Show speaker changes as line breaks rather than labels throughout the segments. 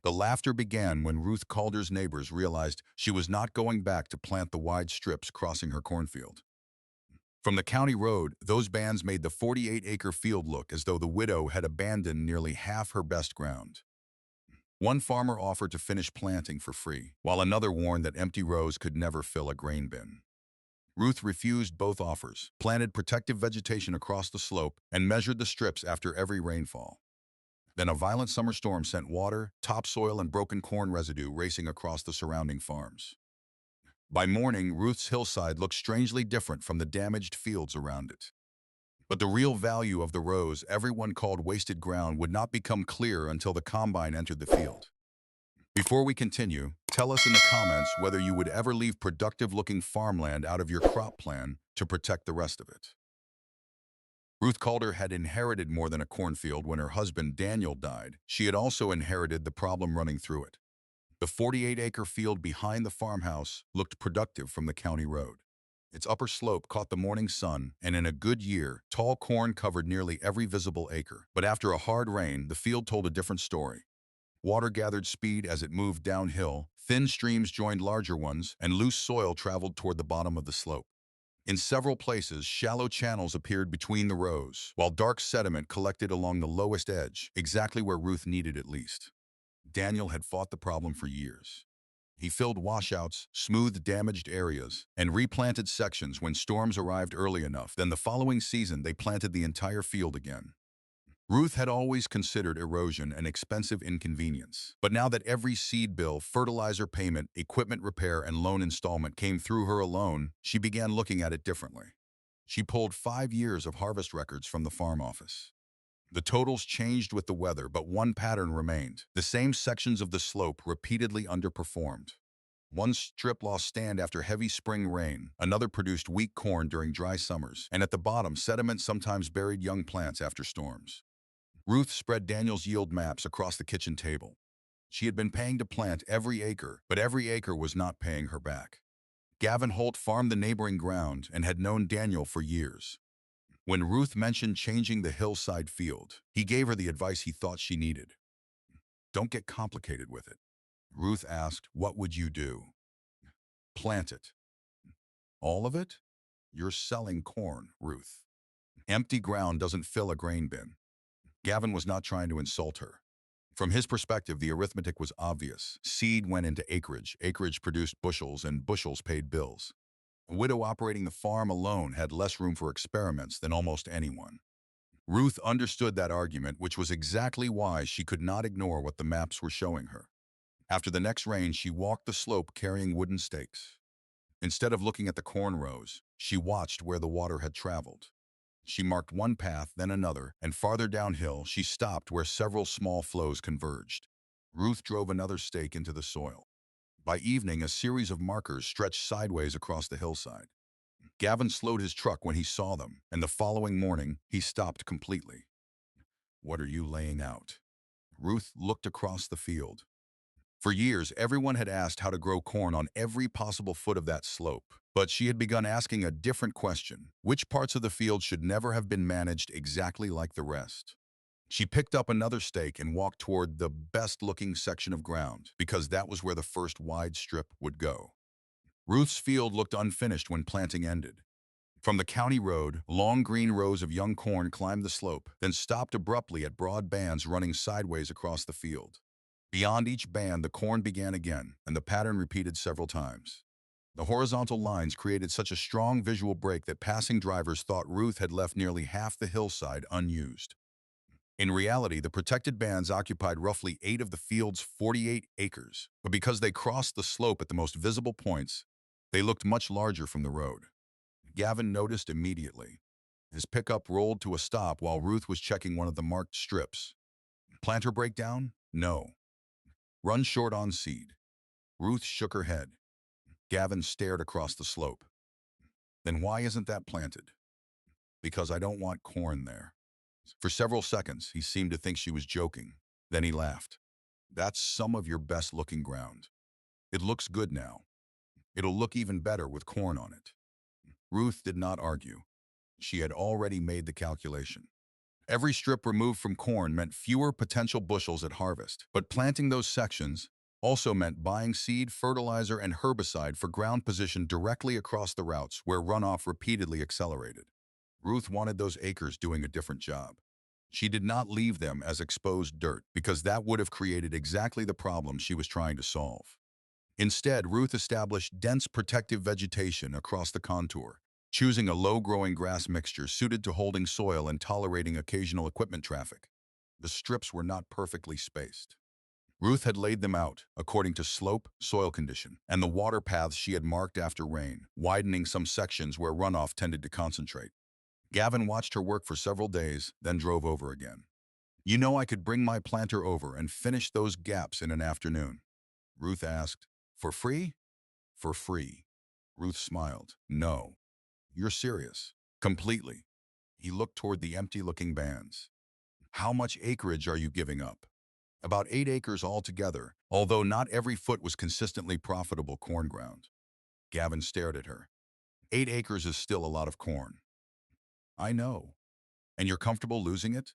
The laughter began when Ruth Calder's neighbors realized she was not going back to plant the wide strips crossing her cornfield. From the county road, those bands made the 48-acre field look as though the widow had abandoned nearly half her best ground. One farmer offered to finish planting for free, while another warned that empty rows could never fill a grain bin. Ruth refused both offers, planted protective vegetation across the slope, and measured the strips after every rainfall. Then a violent summer storm sent water, topsoil, and broken corn residue racing across the surrounding farms. By morning, Ruth's hillside looked strangely different from the damaged fields around it. But the real value of the rows everyone called wasted ground would not become clear until the combine entered the field. Before we continue, tell us in the comments whether you would ever leave productive-looking farmland out of your crop plan to protect the rest of it. Ruth Calder had inherited more than a cornfield when her husband Daniel died. She had also inherited the problem running through it. The 48-acre field behind the farmhouse looked productive from the county road. Its upper slope caught the morning sun, and in a good year, tall corn covered nearly every visible acre. But after a hard rain, the field told a different story. Water gathered speed as it moved downhill, thin streams joined larger ones, and loose soil traveled toward the bottom of the slope. In several places, shallow channels appeared between the rows, while dark sediment collected along the lowest edge, exactly where Ruth needed it least. Daniel had fought the problem for years. He filled washouts, smoothed damaged areas, and replanted sections when storms arrived early enough. Then the following season, they planted the entire field again. Ruth had always considered erosion an expensive inconvenience. But now that every seed bill, fertilizer payment, equipment repair, and loan installment came through her alone, she began looking at it differently. She pulled 5 years of harvest records from the farm office. The totals changed with the weather, but one pattern remained. The same sections of the slope repeatedly underperformed. One strip lost stand after heavy spring rain, another produced weak corn during dry summers, and at the bottom, sediment sometimes buried young plants after storms. Ruth spread Daniel's yield maps across the kitchen table. She had been paying to plant every acre, but every acre was not paying her back. Gavin Holt farmed the neighboring ground and had known Daniel for years. When Ruth mentioned changing the hillside field, he gave her the advice he thought she needed. "Don't get complicated with it." Ruth asked, "What would you do?" "Plant it." "All of it?" "You're selling corn, Ruth. Empty ground doesn't fill a grain bin." Gavin was not trying to insult her. From his perspective, the arithmetic was obvious. Seed went into acreage, acreage produced bushels, and bushels paid bills. A widow operating the farm alone had less room for experiments than almost anyone. Ruth understood that argument, which was exactly why she could not ignore what the maps were showing her. After the next rain, she walked the slope carrying wooden stakes. Instead of looking at the corn rows, she watched where the water had traveled. She marked one path, then another, and farther downhill, she stopped where several small flows converged. Ruth drove another stake into the soil. By evening, a series of markers stretched sideways across the hillside. Gavin slowed his truck when he saw them, and the following morning, he stopped completely. "What are you laying out?" Ruth looked across the field. For years, everyone had asked how to grow corn on every possible foot of that slope. But she had begun asking a different question. Which parts of the field should never have been managed exactly like the rest? She picked up another stake and walked toward the best-looking section of ground, because that was where the first wide strip would go. Ruth's field looked unfinished when planting ended. From the county road, long green rows of young corn climbed the slope, then stopped abruptly at broad bands running sideways across the field. Beyond each band, the corn began again, and the pattern repeated several times. The horizontal lines created such a strong visual break that passing drivers thought Ruth had left nearly half the hillside unused. In reality, the protected bands occupied roughly 8 of the field's 48 acres, but because they crossed the slope at the most visible points, they looked much larger from the road. Gavin noticed immediately. His pickup rolled to a stop while Ruth was checking one of the marked strips. "Planter breakdown? No. Run short on seed." Ruth shook her head. Gavin stared across the slope. "Then why isn't that planted?" "Because I don't want corn there." For several seconds, he seemed to think she was joking. Then he laughed. "That's some of your best-looking ground. It looks good now. It'll look even better with corn on it." Ruth did not argue. She had already made the calculation. Every strip removed from corn meant fewer potential bushels at harvest, but planting those sections also meant buying seed, fertilizer, and herbicide for ground positioned directly across the routes where runoff repeatedly accelerated. Ruth wanted those acres doing a different job. She did not leave them as exposed dirt because that would have created exactly the problem she was trying to solve. Instead, Ruth established dense protective vegetation across the contour, choosing a low-growing grass mixture suited to holding soil and tolerating occasional equipment traffic. The strips were not perfectly spaced. Ruth had laid them out according to slope, soil condition, and the water paths she had marked after rain, widening some sections where runoff tended to concentrate. Gavin watched her work for several days, then drove over again. "You know I could bring my planter over and finish those gaps in an afternoon?" Ruth asked. "For free?" "For free." Ruth smiled. "No. You're serious." "Completely." He looked toward the empty-looking bands. "How much acreage are you giving up?" "About 8 acres altogether, although not every foot was consistently profitable corn ground." Gavin stared at her. 8 acres is still a lot of corn." "I know." "And you're comfortable losing it?"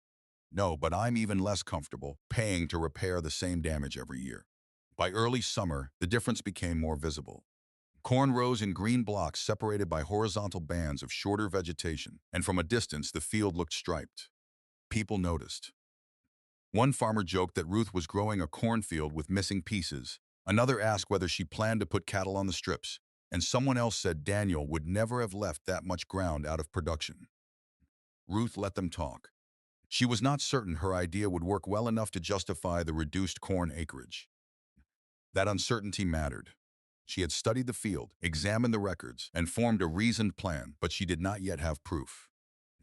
"No, but I'm even less comfortable paying to repair the same damage every year." By early summer, the difference became more visible. Corn rose in green blocks separated by horizontal bands of shorter vegetation, and from a distance the field looked striped. People noticed. One farmer joked that Ruth was growing a cornfield with missing pieces. Another asked whether she planned to put cattle on the strips, and someone else said Daniel would never have left that much ground out of production. Ruth let them talk. She was not certain her idea would work well enough to justify the reduced corn acreage. That uncertainty mattered. She had studied the field, examined the records, and formed a reasoned plan, but she did not yet have proof.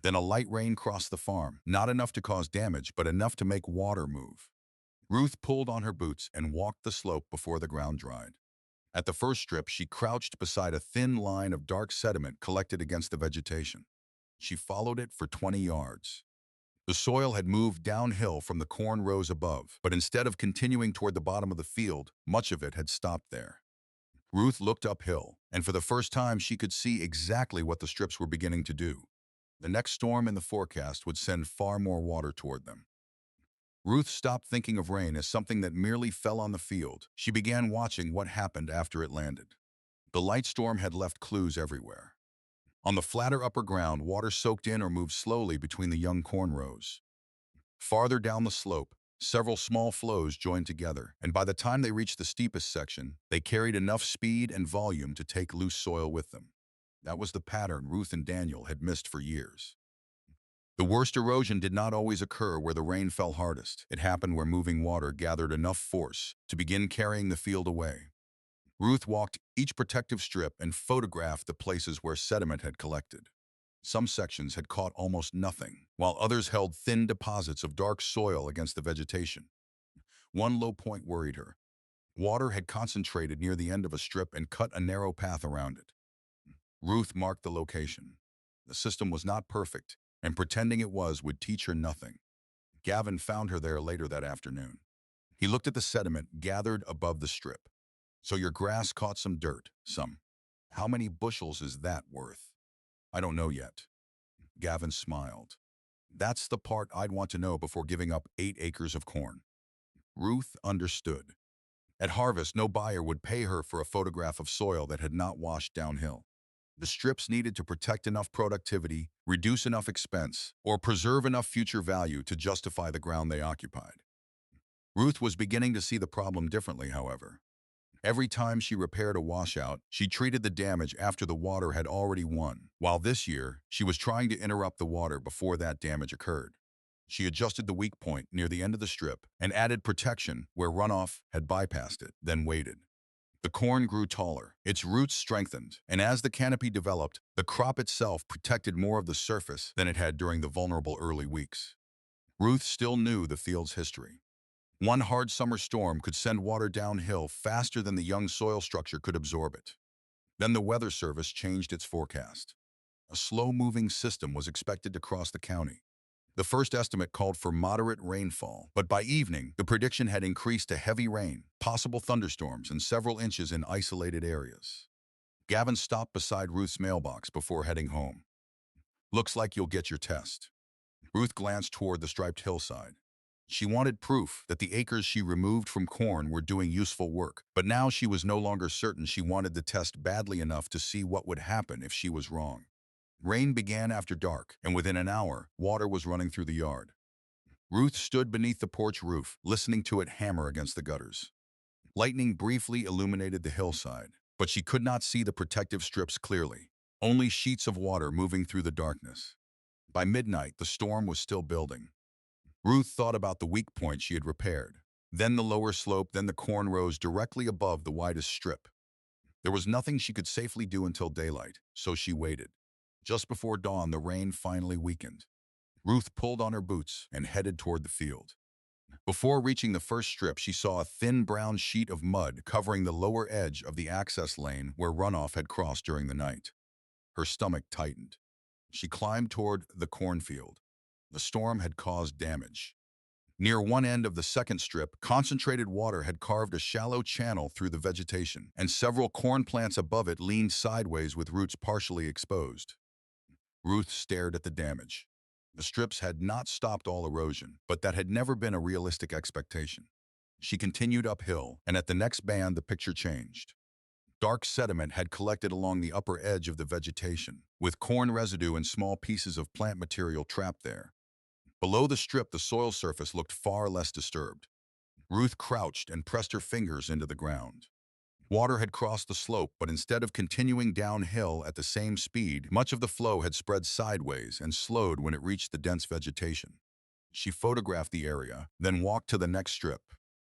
Then a light rain crossed the farm, not enough to cause damage, but enough to make water move. Ruth pulled on her boots and walked the slope before the ground dried. At the first strip, she crouched beside a thin line of dark sediment collected against the vegetation. She followed it for 20 yards. The soil had moved downhill from the corn rows above, but instead of continuing toward the bottom of the field, much of it had stopped there. Ruth looked uphill, and for the first time she could see exactly what the strips were beginning to do. The next storm in the forecast would send far more water toward them. Ruth stopped thinking of rain as something that merely fell on the field. She began watching what happened after it landed. The light storm had left clues everywhere. On the flatter upper ground, water soaked in or moved slowly between the young corn rows. Farther down the slope, several small flows joined together, and by the time they reached the steepest section, they carried enough speed and volume to take loose soil with them. That was the pattern Ruth and Daniel had missed for years. The worst erosion did not always occur where the rain fell hardest. It happened where moving water gathered enough force to begin carrying the field away. Ruth walked each protective strip and photographed the places where sediment had collected. Some sections had caught almost nothing, while others held thin deposits of dark soil against the vegetation. One low point worried her. Water had concentrated near the end of a strip and cut a narrow path around it. Ruth marked the location. The system was not perfect, and pretending it was would teach her nothing. Gavin found her there later that afternoon. He looked at the sediment gathered above the strip. "So your grass caught some dirt, some. How many bushels is that worth?" "I don't know yet." Gavin smiled. "That's the part I'd want to know before giving up 8 acres of corn." Ruth understood. At harvest, no buyer would pay her for a photograph of soil that had not washed downhill. The strips needed to protect enough productivity, reduce enough expense, or preserve enough future value to justify the ground they occupied. Ruth was beginning to see the problem differently, however. Every time she repaired a washout, she treated the damage after the water had already won, while this year, she was trying to interrupt the water before that damage occurred. She adjusted the weak point near the end of the strip and added protection where runoff had bypassed it, then waited. The corn grew taller, its roots strengthened, and as the canopy developed, the crop itself protected more of the surface than it had during the vulnerable early weeks. Ruth still knew the field's history. One hard summer storm could send water downhill faster than the young soil structure could absorb it. Then the Weather Service changed its forecast. A slow-moving system was expected to cross the county. The first estimate called for moderate rainfall, but by evening, the prediction had increased to heavy rain, possible thunderstorms, and several inches in isolated areas. Gavin stopped beside Ruth's mailbox before heading home. "Looks like you'll get your test." Ruth glanced toward the striped hillside. She wanted proof that the acres she removed from corn were doing useful work, but now she was no longer certain. She wanted the test badly enough to see what would happen if she was wrong. Rain began after dark, and within an hour, water was running through the yard. Ruth stood beneath the porch roof, listening to it hammer against the gutters. Lightning briefly illuminated the hillside, but she could not see the protective strips clearly, only sheets of water moving through the darkness. By midnight, the storm was still building. Ruth thought about the weak point she had repaired. Then the lower slope, then the corn rows directly above the widest strip. There was nothing she could safely do until daylight, so she waited. Just before dawn, the rain finally weakened. Ruth pulled on her boots and headed toward the field. Before reaching the first strip, she saw a thin brown sheet of mud covering the lower edge of the access lane where runoff had crossed during the night. Her stomach tightened. She climbed toward the cornfield. The storm had caused damage. Near one end of the second strip, concentrated water had carved a shallow channel through the vegetation, and several corn plants above it leaned sideways with roots partially exposed. Ruth stared at the damage. The strips had not stopped all erosion, but that had never been a realistic expectation. She continued uphill, and at the next band the picture changed. Dark sediment had collected along the upper edge of the vegetation, with corn residue and small pieces of plant material trapped there. Below the strip, the soil surface looked far less disturbed. Ruth crouched and pressed her fingers into the ground. Water had crossed the slope, but instead of continuing downhill at the same speed, much of the flow had spread sideways and slowed when it reached the dense vegetation. She photographed the area, then walked to the next strip.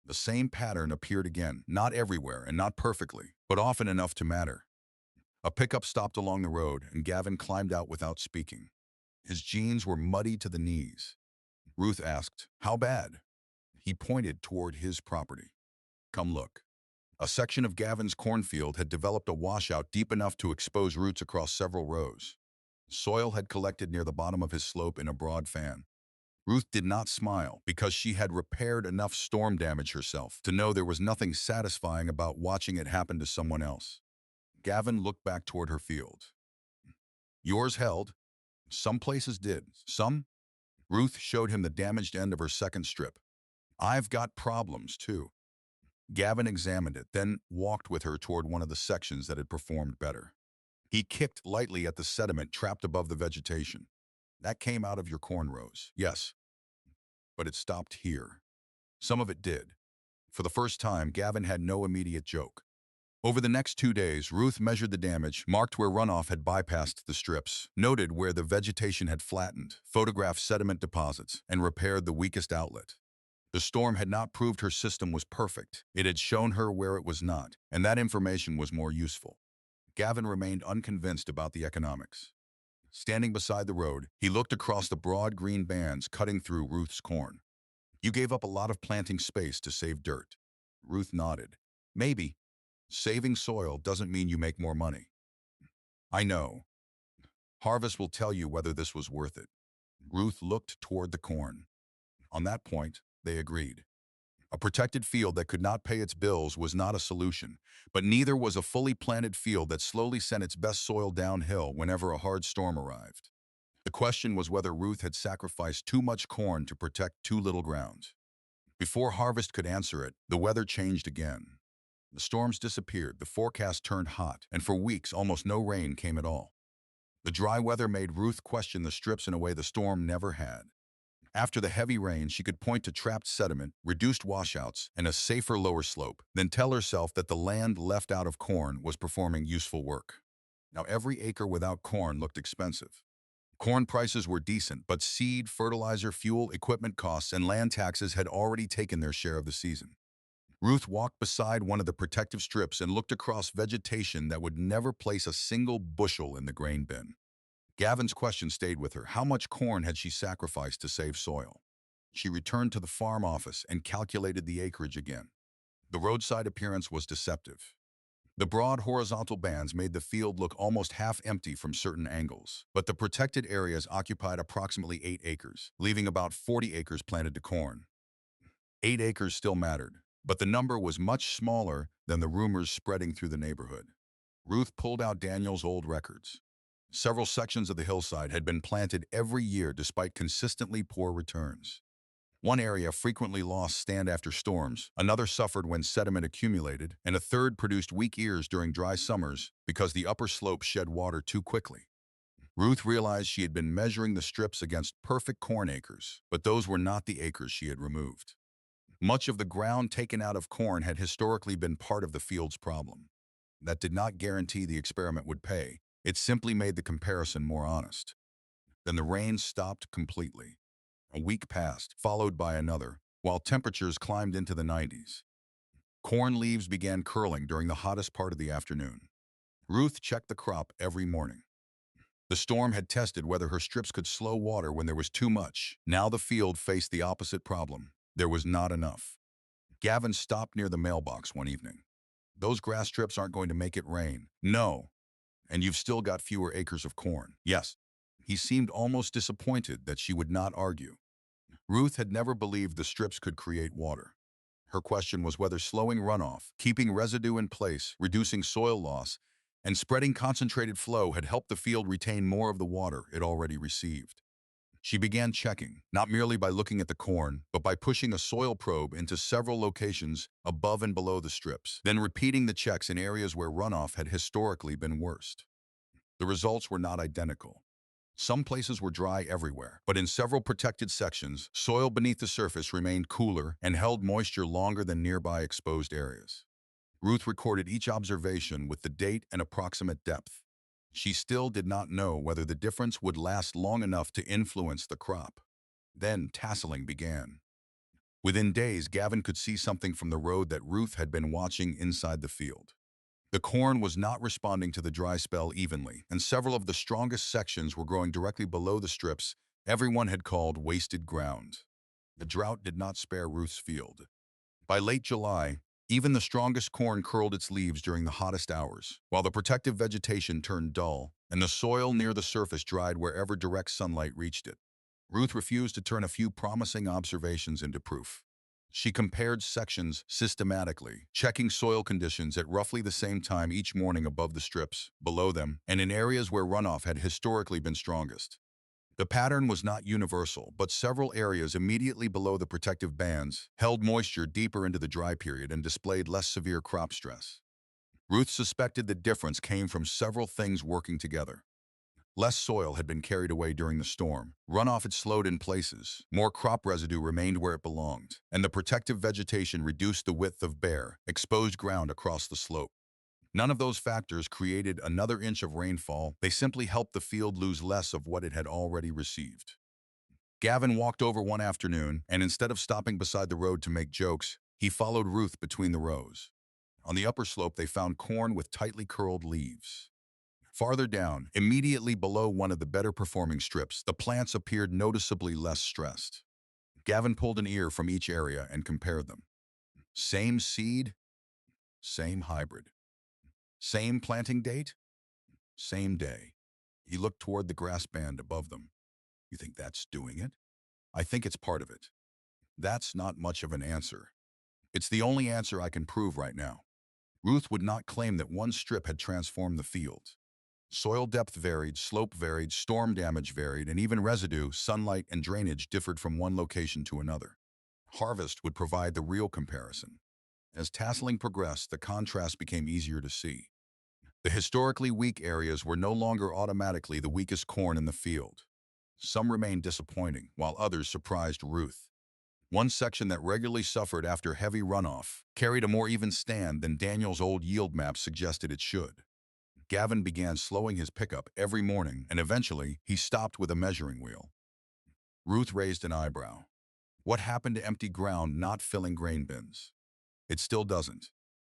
The same pattern appeared again, not everywhere and not perfectly, but often enough to matter. A pickup stopped along the road, and Gavin climbed out without speaking. His jeans were muddy to the knees. Ruth asked, "How bad?" He pointed toward his property. "Come look." A section of Gavin's cornfield had developed a washout deep enough to expose roots across several rows. Soil had collected near the bottom of his slope in a broad fan. Ruth did not smile because she had repaired enough storm damage herself to know there was nothing satisfying about watching it happen to someone else. Gavin looked back toward her field. "Yours held. Some places did. Some?" Ruth showed him the damaged end of her second strip. "I've got problems, too." Gavin examined it, then walked with her toward one of the sections that had performed better. He kicked lightly at the sediment trapped above the vegetation. "That came out of your corn rows." "Yes, but it stopped here." Some of it did. For the first time, Gavin had no immediate joke. Over the next 2 days, Ruth measured the damage, marked where runoff had bypassed the strips, noted where the vegetation had flattened, photographed sediment deposits, and repaired the weakest outlet. The storm had not proved her system was perfect. It had shown her where it was not, and that information was more useful. Gavin remained unconvinced about the economics. Standing beside the road, he looked across the broad green bands cutting through Ruth's corn. "You gave up a lot of planting space to save dirt." Ruth nodded. "Maybe. Saving soil doesn't mean you make more money." "I know. Harvest will tell you whether this was worth it." Ruth looked toward the corn. On that point, they agreed. A protected field that could not pay its bills was not a solution, but neither was a fully planted field that slowly sent its best soil downhill whenever a hard storm arrived. The question was whether Ruth had sacrificed too much corn to protect too little ground. Before Harvest could answer it, the weather changed again. The storms disappeared, the forecast turned hot, and for weeks almost no rain came at all. The dry weather made Ruth question the strips in a way the storm never had. After the heavy rain, she could point to trapped sediment, reduced washouts, and a safer lower slope, then tell herself that the land left out of corn was performing useful work. Now every acre without corn looked expensive. Corn prices were decent, but seed, fertilizer, fuel, equipment costs, and land taxes had already taken their share of the season. Ruth walked beside one of the protective strips and looked across vegetation that would never place a single bushel in the grain bin. Gavin's question stayed with her. How much corn had she sacrificed to save soil? She returned to the farm office and calculated the acreage again. The roadside appearance was deceptive. The broad horizontal bands made the field look almost half empty from certain angles, but the protected areas occupied approximately 8 acres, leaving about 40 acres planted to corn. 8 acres still mattered, but the number was much smaller than the rumors spreading through the neighborhood. Ruth pulled out Daniel's old records. Several sections of the hillside had been planted every year despite consistently poor returns. One area frequently lost stand after storms, another suffered when sediment accumulated, and a third produced weak ears during dry summers because the upper slope shed water too quickly. Ruth realized she had been measuring the strips against perfect corn acres, but those were not the acres she had removed. Much of the ground taken out of corn had historically been part of the field's problem. That did not guarantee the experiment would pay. It simply made the comparison more honest. Then the rain stopped completely. A week passed, followed by another, while temperatures climbed into the 90s. Corn leaves began curling during the hottest part of the afternoon. Ruth checked the crop every morning. The storm had tested whether her strips could slow water when there was too much. Now the field faced the opposite problem. There was not enough. Gavin stopped near the mailbox one evening. "Those grass strips aren't going to make it rain." "No. And you've still got fewer acres of corn." "Yes." He seemed almost disappointed that she would not argue. Ruth had never believed the strips could create water. Her question was whether slowing runoff, keeping residue in place, reducing soil loss, and spreading concentrated flow had helped the field retain more of the water it already received. She began checking, not merely by looking at the corn, but by pushing a soil probe into several locations above and below the strips, then repeating the checks in areas where runoff had historically been worst. The results were not identical. Some places were dry everywhere, but in several protected sections, soil beneath the surface remained cooler and held moisture longer than nearby exposed areas. Ruth recorded each observation with the date and approximate depth. She still did not know whether the difference would last long enough to influence the crop. Then tasseling began. Within days, Gavin could see something from the road that Ruth had been watching inside the field. The corn was not responding to the dry spell evenly, and several of the strongest sections were growing directly below the strips everyone had called wasted ground. The drought did not spare Ruth's field. By late July, even the strongest corn curled its leaves during the hottest hours, while the protective vegetation turned dull and the soil near the surface dried wherever direct sunlight reached it. Ruth refused to turn a few promising observations into proof. She compared sections systematically, checking soil conditions at roughly the same time each morning above the strips, below them, and in areas where runoff had historically been strongest. The pattern was not universal, but several areas immediately below the protective bands held moisture deeper into the dry period and displayed less severe crop stress. Ruth suspected the difference came from several things working together. Less soil had been carried away during the storm, runoff had slowed in places, more crop residue remained where it belonged, and the protective vegetation reduced the width of bare, exposed ground across the slope. None of those factors created another inch of rainfall, they simply helped the field lose less of what it had already received. Gavin walked over one afternoon, and instead of stopping beside the road to make jokes, he followed Ruth between the rows. On the upper slope, they found corn with tightly curled leaves. Farther down, immediately below one of the better performing strips, the plants appeared noticeably less stressed. Gavin pulled an ear from each area and compared them. Same seed, same hybrid. Same planting date, same day. He looked toward the grass band above them. "You think that's doing it?" "I think it's part of it." "That's not much of an answer." "It's the only answer I can prove right now." Ruth would not claim that one strip had transformed the field. Soil depth varied, slope varied, storm damage varied, and even residue, sunlight, and drainage differed from one location to another. Harvest would provide the real comparison. As tasseling progressed, the contrast became easier to see. The historically weak areas were no longer automatically the weakest corn in the field. Some remained disappointing, while others surprised Ruth. One section that regularly suffered after heavy runoff carried a more even stand than Daniel's old yield map suggested it should. Gavin began slowing his pickup every morning, and eventually he stopped with a measuring wheel. Ruth raised an eyebrow. "What happened to empty ground not filling grain bins?" "It still doesn't."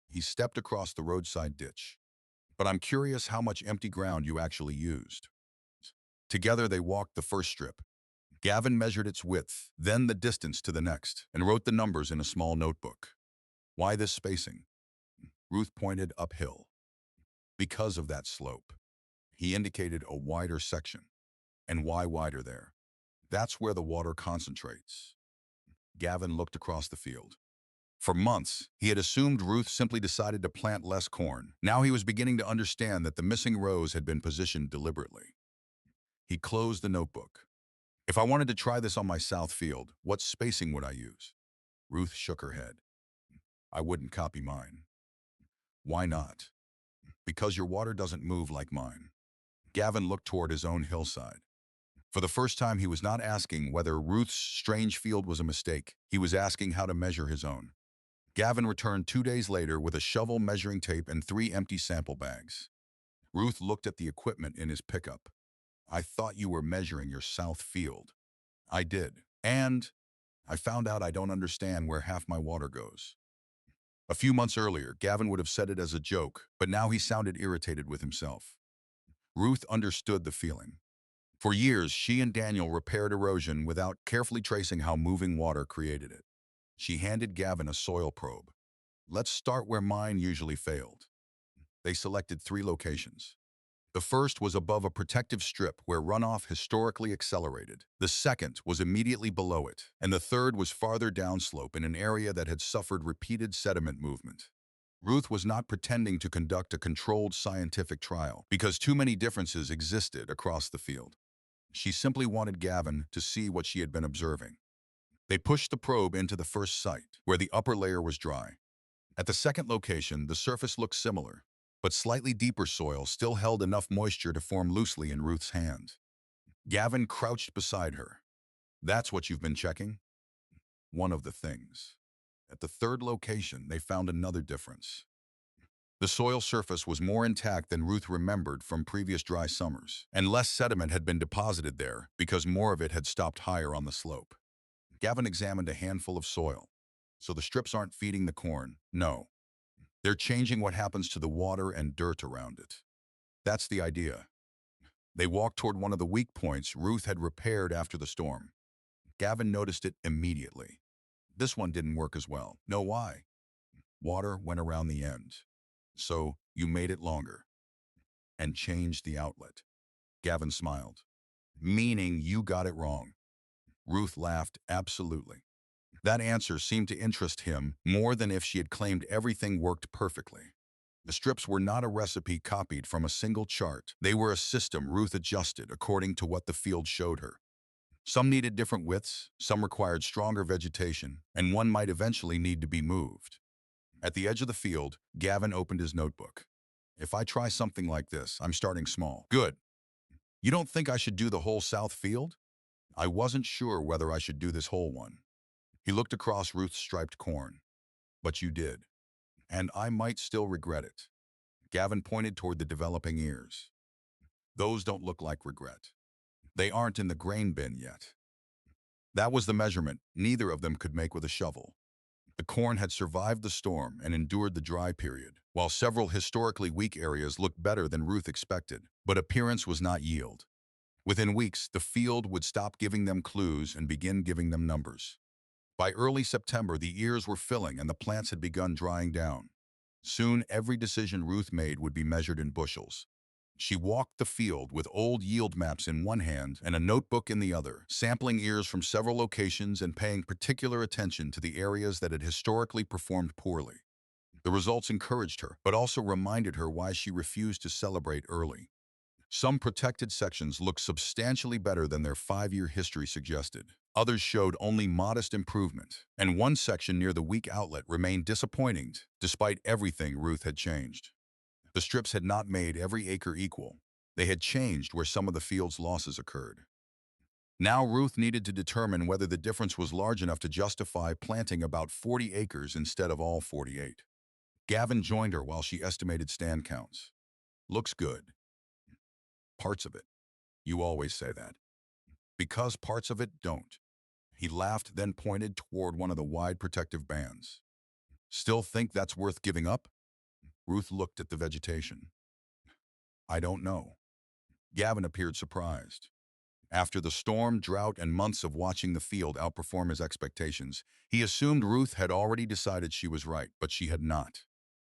He stepped across the roadside ditch. "But I'm curious how much empty ground you actually used." Together they walked the first strip. Gavin measured its width, then the distance to the next, and wrote the numbers in a small notebook. "Why this spacing?" Ruth pointed uphill. "Because of that slope." He indicated a wider section. "And why wider there?" "That's where the water concentrates." Gavin looked across the field. For months, he had assumed Ruth simply decided to plant less corn. Now he was beginning to understand that the missing rows had been positioned deliberately. He closed the notebook. If I wanted to try this on my south field, what spacing would I use? Ruth shook her head. I wouldn't copy mine. Why not? Because your water doesn't move like mine. Gavin looked toward his own hillside. For the first time, he was not asking whether Ruth's strange field was a mistake. He was asking how to measure his own. Gavin returned 2 days later with a shovel, measuring tape, and 3 empty sample bags. Ruth looked at the equipment in his pickup. I thought you were measuring your south field. I did. And I found out I don't understand where half my water goes. A few months earlier, Gavin would have said it as a joke, but now he sounded irritated with himself. Ruth understood the feeling. For years, she and Daniel repaired erosion without carefully tracing how moving water created it. She handed Gavin a soil probe. Let's start where mine usually failed. They selected 3 locations. The first was above a protective strip where runoff historically accelerated. The second was immediately below it, and the third was farther downslope in an area that had suffered repeated sediment movement. Ruth was not pretending to conduct a controlled scientific trial because too many differences existed across the field. She simply wanted Gavin to see what she had been observing. They pushed the probe into the first site, where the upper layer was dry. At the second location, the surface looked similar, but slightly deeper soil still held enough moisture to form loosely in Ruth's hand. Gavin crouched beside her. That's what you've been checking? One of the things. At the third location, they found another difference. The soil surface was more intact than Ruth remembered from previous dry summers, and less sediment had been deposited there because more of it had stopped higher on the slope. Gavin examined a handful of soil. So the strips aren't feeding the corn, no. They're changing what happens to the water and dirt around it. That's the idea. They walked toward one of the weak points Ruth had repaired after the storm. Gavin noticed it immediately. This one didn't work as well. Know why? Water went around the end. So you made it longer and changed the outlet. Gavin smiled. Meaning you got it wrong. Ruth laughed. Absolutely. That answer seemed to interest him more than if she had claimed everything worked perfectly. The strips were not a recipe copied from a single chart. They were a system Ruth adjusted according to what the field showed her. Some needed different widths, some required stronger vegetation, and one might eventually need to be moved. At the edge of the field, Gavin opened his notebook. If I try something like this, I'm starting small. Good. You don't think I should do the whole south field? I wasn't sure whether I should do this whole one. He looked across Ruth's striped corn. But you did. And I might still regret it. Gavin pointed toward the developing ears. Those don't look like regret. They aren't in the grain bin yet. That was the measurement neither of them could make with a shovel. The corn had survived the storm and endured the dry period, while several historically weak areas looked better than Ruth expected, but appearance was not yield. Within weeks, the field would stop giving them clues and begin giving them numbers. By early September, the ears were filling and the plants had begun drying down. Soon, every decision Ruth made would be measured in bushels. She walked the field with old yield maps in one hand and a notebook in the other, sampling ears from several locations and paying particular attention to the areas that had historically performed poorly. The results encouraged her, but also reminded her why she refused to celebrate early. Some protected sections looked substantially better than their 5-year history suggested. Others showed only modest improvement, and one section near the weak outlet remained disappointing despite everything Ruth had changed. The strips had not made every acre equal. They had changed where some of the field's losses occurred. Now Ruth needed to determine whether the difference was large enough to justify planting about 40 acres instead of all 48. Gavin joined her while she estimated stand counts. Looks good. Parts of it. You always say that. Because parts of it don't. He laughed, then pointed toward one of the wide protective bands. Still think that's worth giving up? Ruth looked at the vegetation. I don't know. Gavin appeared surprised. After the storm, drought, and months of watching the field outperform his expectations, he assumed Ruth had already decided she was right, but she had not.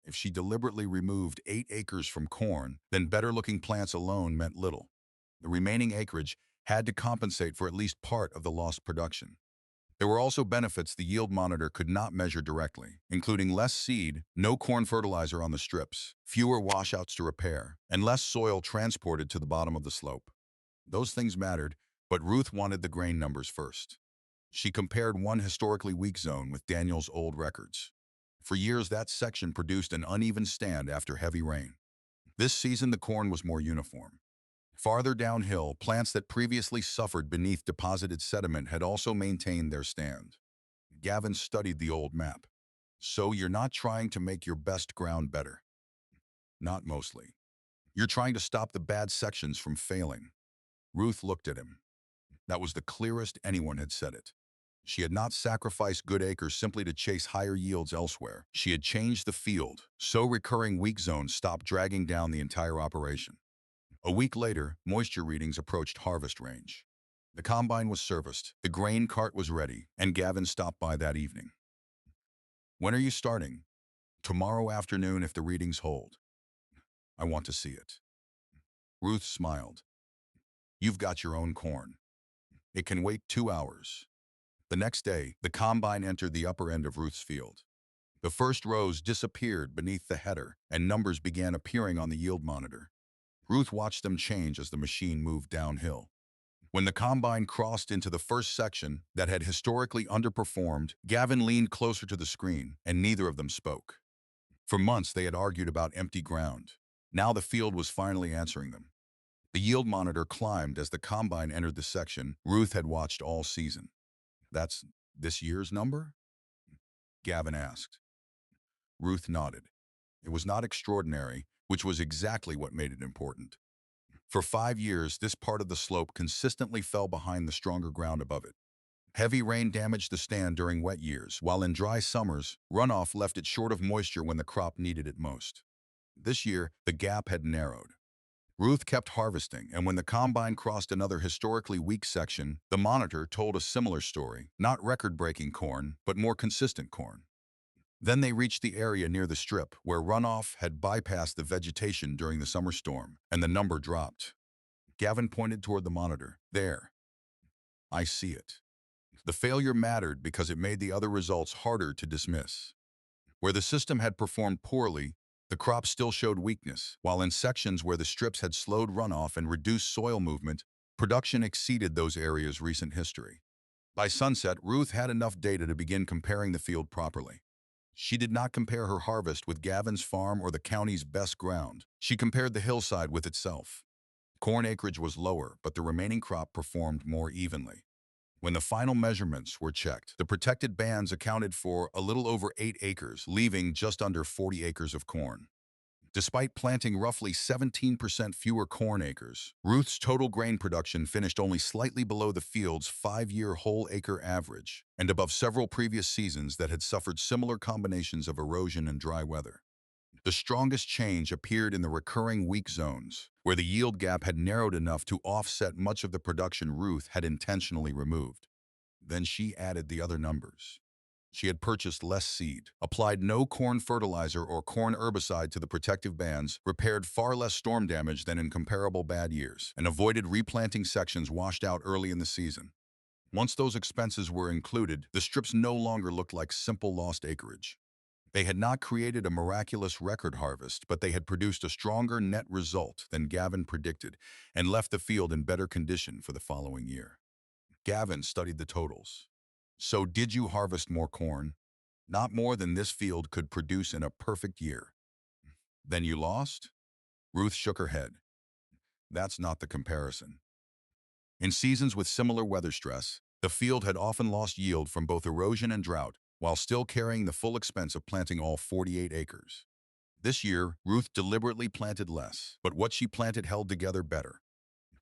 If she deliberately removed 8 acres from corn, then better-looking plants alone meant little. The remaining acreage had to compensate for at least part of the lost production. There were also benefits the yield monitor could not measure directly, including less seed, no corn fertilizer on the strips, fewer washouts to repair, and less soil transported to the bottom of the slope. Those things mattered, but Ruth wanted the grain numbers first. She compared one historically weak zone with Daniel's old records. For years, that section produced an uneven stand after heavy rain. This season, the corn was more uniform. Farther downhill, plants that previously suffered beneath deposited sediment had also maintained their stand. Gavin studied the old map. So you're not trying to make your best ground better. Not mostly. You're trying to stop the bad sections from failing. Ruth looked at him. That was the clearest anyone had said it. She had not sacrificed good acres simply to chase higher yields elsewhere. She had changed the field, so recurring weak zones stopped dragging down the entire operation. A week later, moisture readings approached harvest range. The combine was serviced, the grain cart was ready, and Gavin stopped by that evening. "When are you starting?" "Tomorrow afternoon if the readings hold." "I want to see it." Ruth smiled. "You've got your own corn. It can wait 2 hours." The next day, the combine entered the upper end of Ruth's field. The first rows disappeared beneath the header, and numbers began appearing on the yield monitor. Ruth watched them change as the machine moved downhill. When the combine crossed into the first section that had historically underperformed, Gavin leaned closer to the screen, and neither of them spoke. For months, they had argued about empty ground. Now the field was finally answering them. The yield monitor climbed as the combine entered the section Ruth had watched all season. "That's this year's number?" Gavin asked. Ruth nodded. It was not extraordinary, which was exactly what made it important. For 5 years, this part of the slope consistently fell behind the stronger ground above it. Heavy rain damaged the stand during wet years, while in dry summers, runoff left it short of moisture when the crop needed it most. This year, the gap had narrowed. Ruth kept harvesting, and when the combine crossed another historically weak section, the monitor told a similar story, not record-breaking corn, but more consistent corn. Then they reached the area near the strip, where runoff had bypassed the vegetation during the summer storm, and the number dropped. Gavin pointed toward the monitor. "There. I see it." The failure mattered because it made the other results harder to dismiss. Where the system had performed poorly, the crop still showed weakness, while in sections where the strips had slowed runoff and reduced soil movement, production exceeded those areas' recent history. By sunset, Ruth had enough data to begin comparing the field properly. She did not compare her harvest with Gavin's farm or the county's best ground. She compared the hillside with itself. Corn acreage was lower, but the remaining crop performed more evenly. When the final measurements were checked, the protected bands accounted for a little over 8 acres, leaving just under 40 acres of corn. Despite planting roughly 17% fewer corn acres, Ruth's total grain production finished only slightly below the field's 5-year whole acre average and above several previous seasons that had suffered similar combinations of erosion and dry weather. The strongest change appeared in the recurring weak zones, where the yield gap had narrowed enough to offset much of the production Ruth had intentionally removed. Then she added the other numbers. She had purchased less seed, applied no corn fertilizer or corn herbicide to the protective bands, repaired far less storm damage than in comparable bad years, and avoided replanting sections washed out early in the season. Once those expenses were included, the strips no longer looked like simple lost acreage. They had not created a miraculous record harvest, but they had produced a stronger net result than Gavin predicted and left the field in better condition for the following year. Gavin studied the totals. "So did you harvest more corn?" "Not more than this field could produce in a perfect year." "Then you lost?" Ruth shook her head. "That's not the comparison." In seasons with similar weather stress, the field had often lost yield from both erosion and drought, while still carrying the full expense of planting all 48 acres. This year, Ruth deliberately planted less, but what she planted held together better.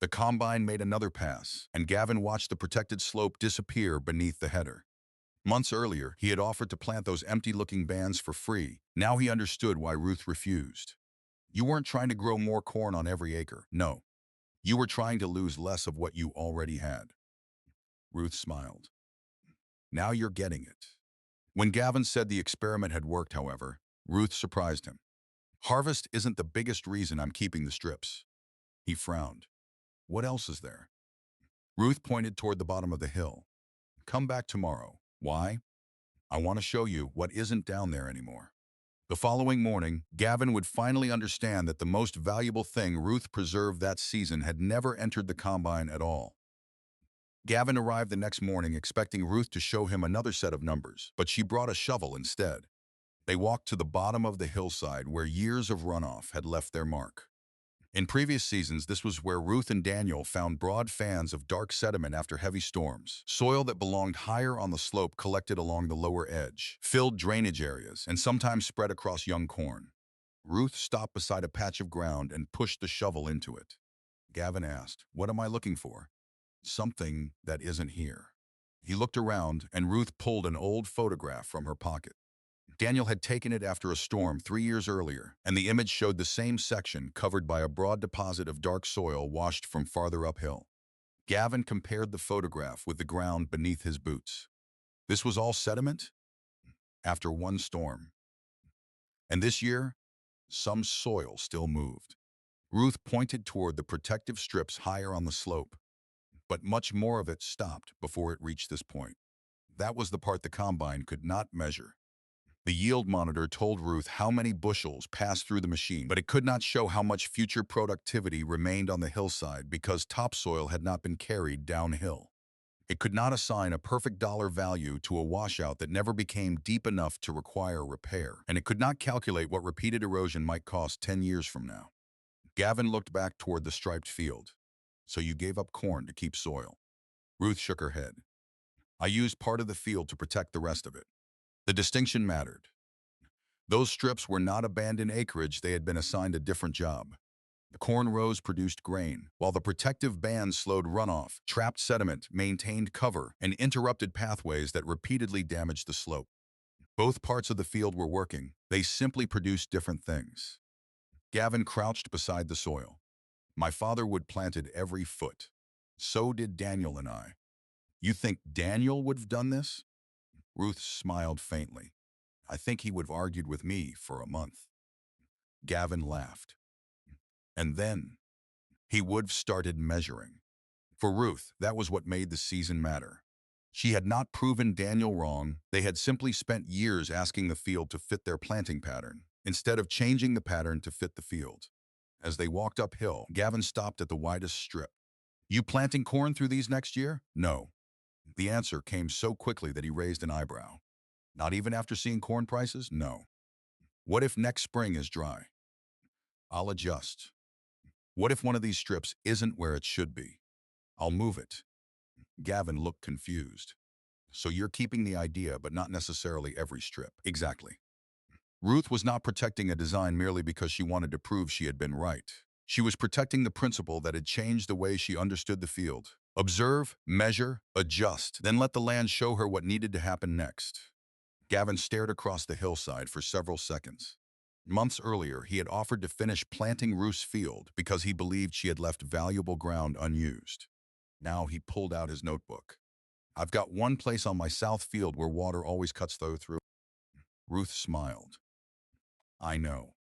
The combine made another pass, and Gavin watched the protected slope disappear beneath the header. Months earlier, he had offered to plant those empty-looking bands for free. Now he understood why Ruth refused. You weren't trying to grow more corn on every acre. No. You were trying to lose less of what you already had. Ruth smiled. "Now you're getting it." When Gavin said the experiment had worked, however, Ruth surprised him. "Harvest isn't the biggest reason I'm keeping the strips." He frowned. "What else is there?" Ruth pointed toward the bottom of the hill. Come back tomorrow. Why? I want to show you what isn't down there anymore. The following morning, Gavin would finally understand that the most valuable thing Ruth preserved that season had never entered the combine at all. Gavin arrived the next morning expecting Ruth to show him another set of numbers, but she brought a shovel instead. They walked to the bottom of the hillside where years of runoff had left their mark. In previous seasons, this was where Ruth and Daniel found broad fans of dark sediment after heavy storms. Soil that belonged higher on the slope collected along the lower edge, filled drainage areas, and sometimes spread across young corn. Ruth stopped beside a patch of ground and pushed the shovel into it. Gavin asked, "What am I looking for?" "Something that isn't here." He looked around, and Ruth pulled an old photograph from her pocket. Daniel had taken it after a storm 3 years earlier, and the image showed the same section covered by a broad deposit of dark soil washed from farther uphill. Gavin compared the photograph with the ground beneath his boots. This was all sediment? After one storm. And this year, some soil still moved. Ruth pointed toward the protective strips higher on the slope, but much more of it stopped before it reached this point. That was the part the combine could not measure. The yield monitor told Ruth how many bushels passed through the machine, but it could not show how much future productivity remained on the hillside because topsoil had not been carried downhill. It could not assign a perfect dollar value to a washout that never became deep enough to require repair, and it could not calculate what repeated erosion might cost 10 years from now. Gavin looked back toward the striped field. "So you gave up corn to keep soil?" Ruth shook her head. "I used part of the field to protect the rest of it." The distinction mattered. Those strips were not abandoned acreage, they had been assigned a different job. The corn rows produced grain, while the protective bands slowed runoff, trapped sediment, maintained cover, and interrupted pathways that repeatedly damaged the slope. Both parts of the field were working, they simply produced different things. Gavin crouched beside the soil. "My father would planted every foot. So did Daniel and I." "You think Daniel would have done this?" Ruth smiled faintly. "I think he would have argued with me for a month." Gavin laughed. "And then he would have started measuring." For Ruth, that was what made the season matter. She had not proven Daniel wrong, they had simply spent years asking the field to fit their planting pattern, instead of changing the pattern to fit the field. As they walked uphill, Gavin stopped at the widest strip. "You planting corn through these next year?" "No." The answer came so quickly that he raised an eyebrow. "Not even after seeing corn prices?" "No." "What if next spring is dry?" "I'll adjust." "What if one of these strips isn't where it should be?" "I'll move it." Gavin looked confused. "So you're keeping the idea, but not necessarily every strip." "Exactly." Ruth was not protecting a design merely because she wanted to prove she had been right. She was protecting the principle that had changed the way she understood the field. Observe, measure, adjust, then let the land show her what needed to happen next. Gavin stared across the hillside for several seconds. Months earlier, he had offered to finish planting Ruth's field because he believed she had left valuable ground unused. Now he pulled out his notebook. "I've got one place on my south field where water always cuts through." Ruth smiled. "I know.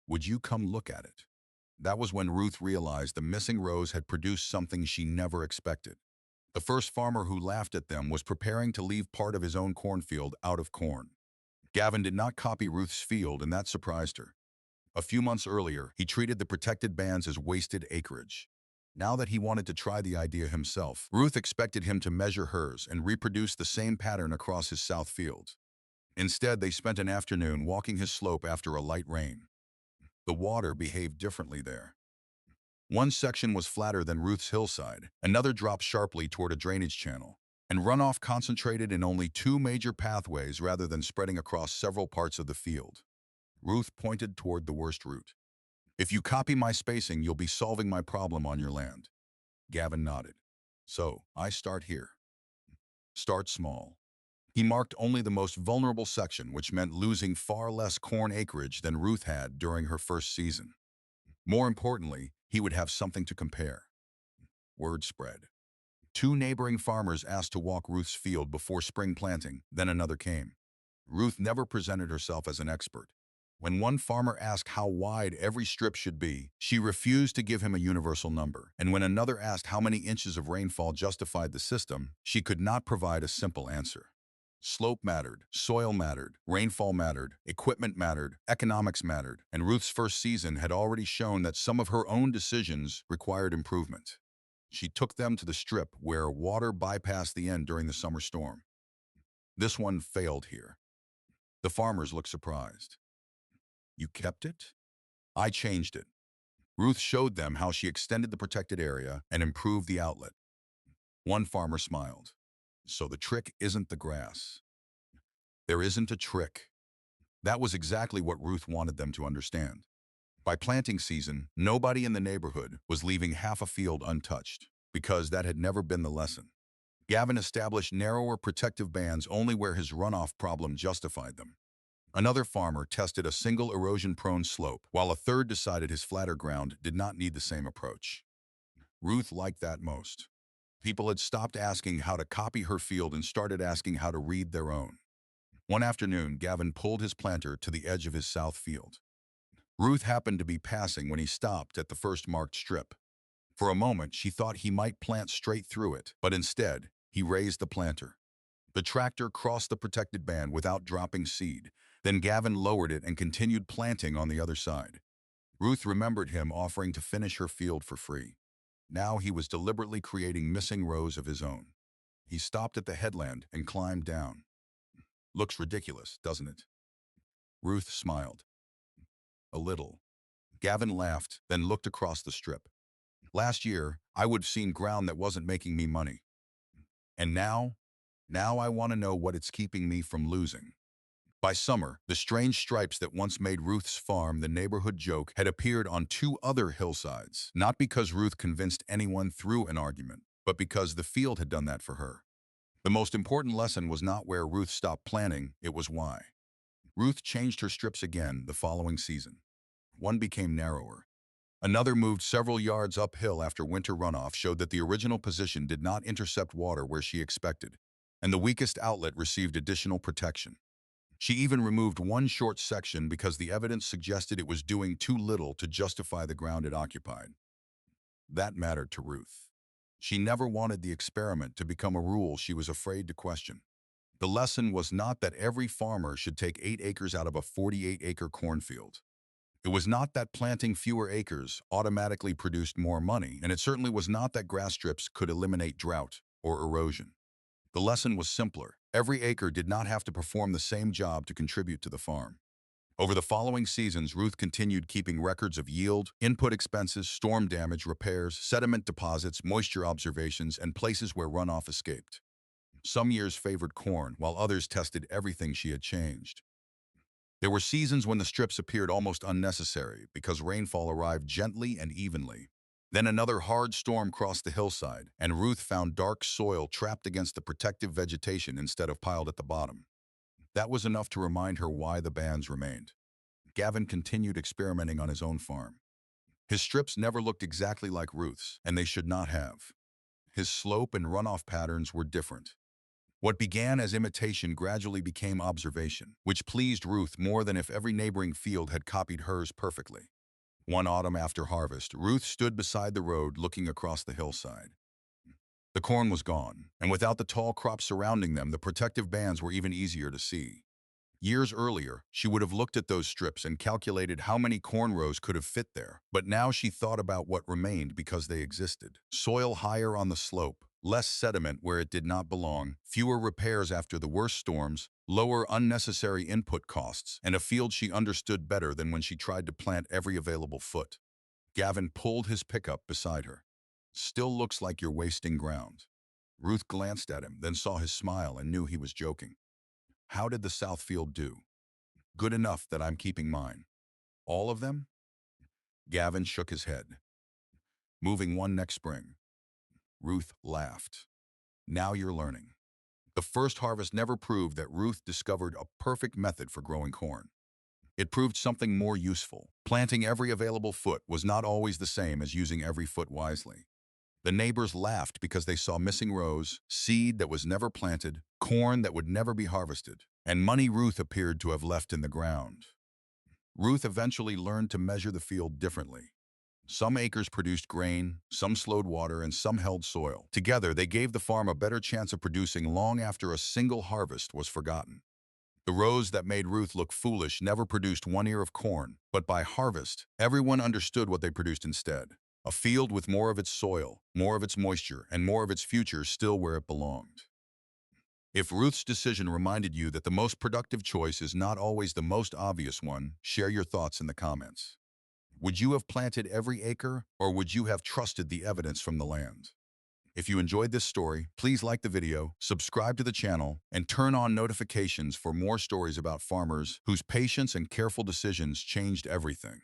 Would you come look at it?" That was when Ruth realized the missing rows had produced something she never expected. The first farmer who laughed at them was preparing to leave part of his own cornfield out of corn. Gavin did not copy Ruth's field, and that surprised her. A few months earlier, he treated the protected bands as wasted acreage. Now that he wanted to try the idea himself, Ruth expected him to measure hers and reproduce the same pattern across his south field. Instead, they spent an afternoon walking his slope after a light rain. The water behaved differently there. One section was flatter than Ruth's hillside, another dropped sharply toward a drainage channel, and runoff concentrated in only two major pathways rather than spreading across several parts of the field. Ruth pointed toward the worst route. "If you copy my spacing, you'll be solving my problem on your land." Gavin nodded. "So, I start here." "Start small." He marked only the most vulnerable section, which meant losing far less corn acreage than Ruth had during her first season. More importantly, he would have something to compare. Word spread. Two neighboring farmers asked to walk Ruth's field before spring planting, then another came. Ruth never presented herself as an expert. When one farmer asked how wide every strip should be, she refused to give him a universal number. And when another asked how many inches of rainfall justified the system, she could not provide a simple answer. Slope mattered, soil mattered, rainfall mattered, equipment mattered, economics mattered, and Ruth's first season had already shown that some of her own decisions required improvement. She took them to the strip where water bypassed the end during the summer storm. This one failed here. The farmers looked surprised. You kept it? I changed it. Ruth showed them how she extended the protected area and improved the outlet. One farmer smiled. So the trick isn't the grass. There isn't a trick. That was exactly what Ruth wanted them to understand. By planting season, nobody in the neighborhood was leaving half a field untouched, because that had never been the lesson. Gavin established narrower protective bands only where his runoff problem justified them. Another farmer tested a single erosion-prone slope, while a third decided his flatter ground did not need the same approach. Ruth liked that most. People had stopped asking how to copy her field and started asking how to read their own. One afternoon, Gavin pulled his planter to the edge of his south field. Ruth happened to be passing when he stopped at the first marked strip. For a moment, she thought he might plant straight through it, but instead, he raised the planter. The tractor crossed the protected band without dropping seed. Then Gavin lowered it and continued planting on the other side. Ruth remembered him offering to finish her field for free. Now he was deliberately creating missing rows of his own. He stopped at the headland and climbed down. Looks ridiculous, doesn't it? Ruth smiled. A little. Gavin laughed, then looked across the strip. Last year, I would have seen ground that wasn't making me money. And now I want to know what it's keeping me from losing. By summer, the strange stripes that once made Ruth's farm the neighborhood joke had appeared on two other hillsides, not because Ruth convinced anyone through an argument, but because the field had done that for her. The most important lesson was not where Ruth stopped planting, it was why. Ruth changed her strips again the following season. One became narrower. Another moved several yards uphill after winter runoff showed that the original position did not intercept water where she expected, and the weakest outlet received additional protection. She even removed one short section because the evidence suggested it was doing too little to justify the ground it occupied. That mattered to Ruth. She never wanted the experiment to become a rule she was afraid to question. The lesson was not that every farmer should take 8 acres out of a 48-acre cornfield. It was not that planting fewer acres automatically produced more money, and it certainly was not that grass strips could eliminate drought or erosion. The lesson was simpler. Every acre did not have to perform the same job to contribute to the farm. Over the following seasons, Ruth continued keeping records of yield, input expenses, storm damage, repairs, sediment deposits, moisture observations, and places where runoff escaped. Some years favored corn, while others tested everything she had changed. There were seasons when the strips appeared almost unnecessary because rainfall arrived gently and evenly. Then another hard storm crossed the hillside, and Ruth found dark soil trapped against the protective vegetation instead of piled at the bottom. That was enough to remind her why the bands remained. Gavin continued experimenting on his own farm. His strips never looked exactly like Ruth's, and they should not have. His slope and runoff patterns were different. What began as imitation gradually became observation, which pleased Ruth more than if every neighboring field had copied hers perfectly. One autumn after harvest, Ruth stood beside the road looking across the hillside. The corn was gone, and without the tall crops surrounding them, the protective bands were even easier to see. Years earlier, she would have looked at those strips and calculated how many corn rows could have fit there, but now she thought about what remained because they existed. Soil higher on the slope, less sediment where it did not belong, fewer repairs after the worst storms, lower unnecessary input costs, and a field she understood better than when she tried to plant every available foot. Gavin pulled his pickup beside her. Still looks like you're wasting ground. Ruth glanced at him, then saw his smile and knew he was joking. How did the South field do? Good enough that I'm keeping mine. All of them? Gavin shook his head. Moving one next spring. Ruth laughed. Now you're learning. The first harvest never proved that Ruth discovered a perfect method for growing corn. It proved something more useful. Planting every available foot was not always the same as using every foot wisely. The neighbors laughed because they saw missing rows, seed that was never planted, corn that would never be harvested, and money Ruth appeared to have left in the ground. Ruth eventually learned to measure the field differently. Some acres produced grain, some slowed water, and some held soil. Together, they gave the farm a better chance of producing long after a single harvest was forgotten. The rows that made Ruth look foolish never produced one ear of corn, but by harvest, everyone understood what they produced instead. A field with more of its soil, more of its moisture, and more of its future still where it belonged. If Ruth's decision reminded you that the most productive choice is not always the most obvious one, share your thoughts in the comments. Would you have planted every acre, or would you have trusted the evidence from the land? If you enjoyed this story, please like the video, subscribe to the channel, and turn on notifications for more stories about farmers whose patience and careful decisions changed everything.